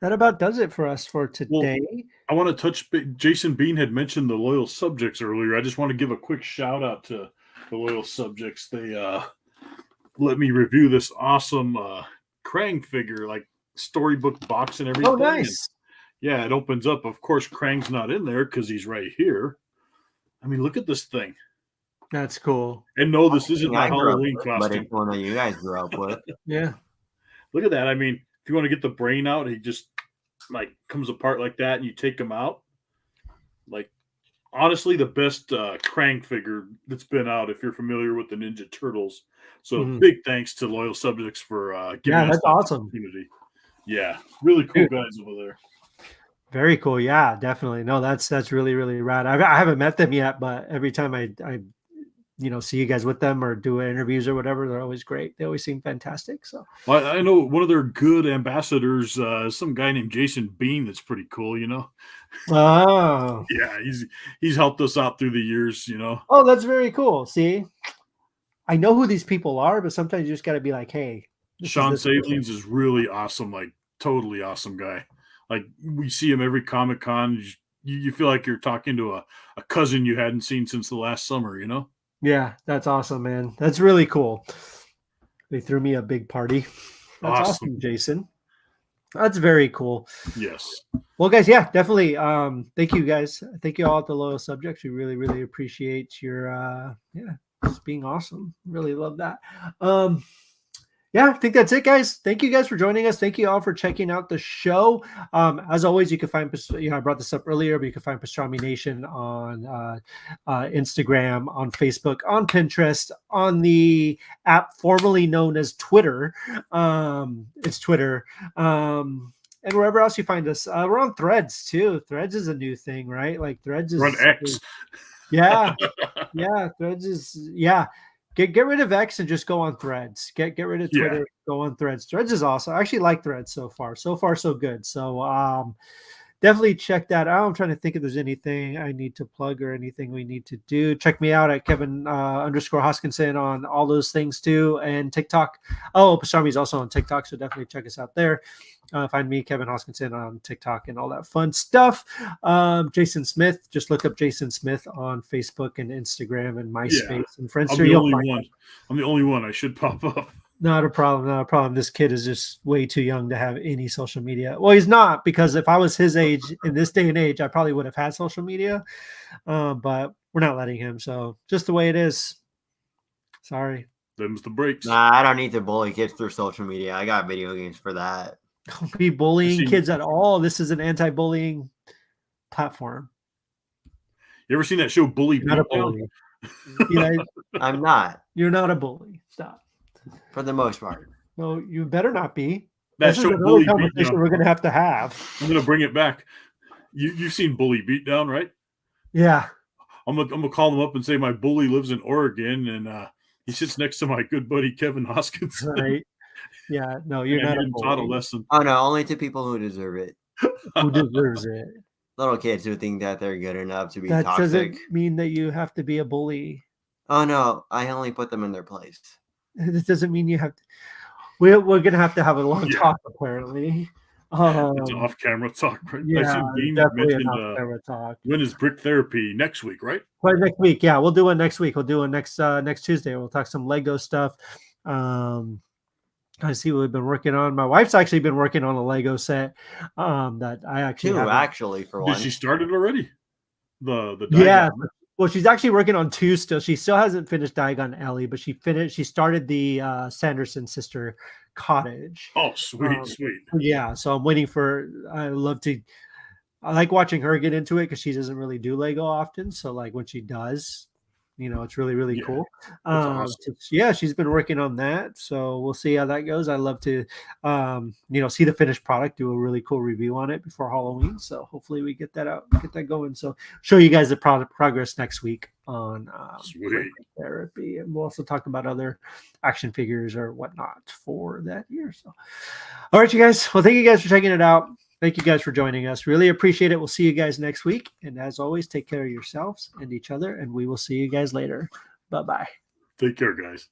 that about does it for us for today. Well, I want to touch. Jason Bean had mentioned the loyal subjects earlier. I just want to give a quick shout out to the loyal subjects. They let me review this awesome Krang figure, like storybook box and everything. Oh, nice. And yeah, it opens up. Of course, Krang's not in there because he's right here. I mean, look at this thing. That's cool. And no, this isn't my Halloween with, costume. But it's one that you guys grew up with. Yeah. Look at that. I mean, if you want to get the brain out, he just like comes apart like that and you take him out. Like, honestly, the best Krang figure that's been out, if you're familiar with the Ninja Turtles. So big thanks to loyal subjects for giving us that's that awesome. opportunity. Yeah, really cool guys over there. Very cool. Yeah, definitely. No, that's really, really rad. I haven't met them yet, but every time I see you guys with them or do interviews or whatever, they're always great. They always seem fantastic. So well, I know one of their good ambassadors, some guy named Jason Bean. That's pretty cool, Oh, yeah, he's helped us out through the years, Oh, that's very cool. See, I know who these people are, but sometimes you just got to be like, hey, Sean Savelings is really awesome, like totally awesome guy. Like we see him every Comic Con. You feel like you're talking to a cousin you hadn't seen since the last summer, Yeah, that's awesome, man. That's really cool. They threw me a big party. That's awesome, Jason. That's very cool. Yes. Well, guys, yeah, definitely. Thank you, guys. Thank you all at the loyal subjects. We really, really appreciate your just being awesome. Really love that. I think that's it, guys. Thank you guys for joining us. Thank you all for checking out the show. As always, you can find, I brought this up earlier, but you can find Pastrami Nation on Instagram, on Facebook, on Pinterest, on the app formerly known as Twitter. It's Twitter. And wherever else you find us. We're on Threads too. Threads is a new thing, right? Like Threads is on X. Yeah. Threads is Get rid of X and just go on Threads. Get rid of Twitter, go on Threads. Threads is awesome. I actually like Threads so far. So far, so good. So definitely check that out. I'm trying to think if there's anything I need to plug or anything we need to do. Check me out at Kevin _Hoskinson on all those things too. And TikTok. Oh, Pastrami is also on TikTok, so definitely check us out there. Find me, Kevin Hoskinson, on TikTok and all that fun stuff. Jason Smith, just look up Jason Smith on Facebook and Instagram and MySpace and Friendster. I'm the only one. I should pop up. Not a problem. This kid is just way too young to have any social media. Well, he's not, because if I was his age in this day and age, I probably would have had social media. But we're not letting him. So just the way it is. Sorry. Them's the breaks. Nah, I don't need to bully kids through social media. I got video games for that. Don't be bullying kids at all. This is an anti-bullying platform. You ever seen that show Bully You're not a bully. I'm not. You're not a bully. Stop. For the most part. No, you better not be. That this show is another Bully conversation we're going to have. I'm going to bring it back. You've seen Bully Beatdown, right? Yeah. I'm gonna call him up and say my bully lives in Oregon, and he sits next to my good buddy Kevin Hoskinson. Right. Yeah, no, you're not taught a lesson. Oh no, only to people who deserve it. Who deserves it? Little kids who think that they're good enough to be that toxic. Doesn't mean that you have to be a bully. Oh no, I only put them in their place. This doesn't mean you have to. We're gonna have a long talk, apparently. It's off-camera talk, right? Yeah, definitely an off-camera talk. When is brick therapy? Next week, right? Right, next week. Yeah, we'll do one next week. We'll do one next Tuesday. We'll talk some Lego stuff. I see what we've been working on. My wife's actually been working on a Lego set that I actually for one. Did she start it already? The yeah. Well, she's actually working on two still. She still hasn't finished Diagon Alley, but she started the Sanderson sister cottage. Oh, sweet. Yeah, so I'm waiting for. I like watching her get into it because she doesn't really do Lego often. So like when she does, it's really, really cool. Awesome. Yeah, she's been working on that. So we'll see how that goes. I love to, see the finished product, do a really cool review on it before Halloween. So hopefully we get that out, get that going. So show you guys the progress next week on Sweet. therapy, and we'll also talk about other action figures or whatnot for that year. So, all right, you guys. Well, thank you guys for checking it out. Thank you guys for joining us. Really appreciate it. We'll see you guys next week. And as always, take care of yourselves and each other, and we will see you guys later. Bye-bye. Take care, guys.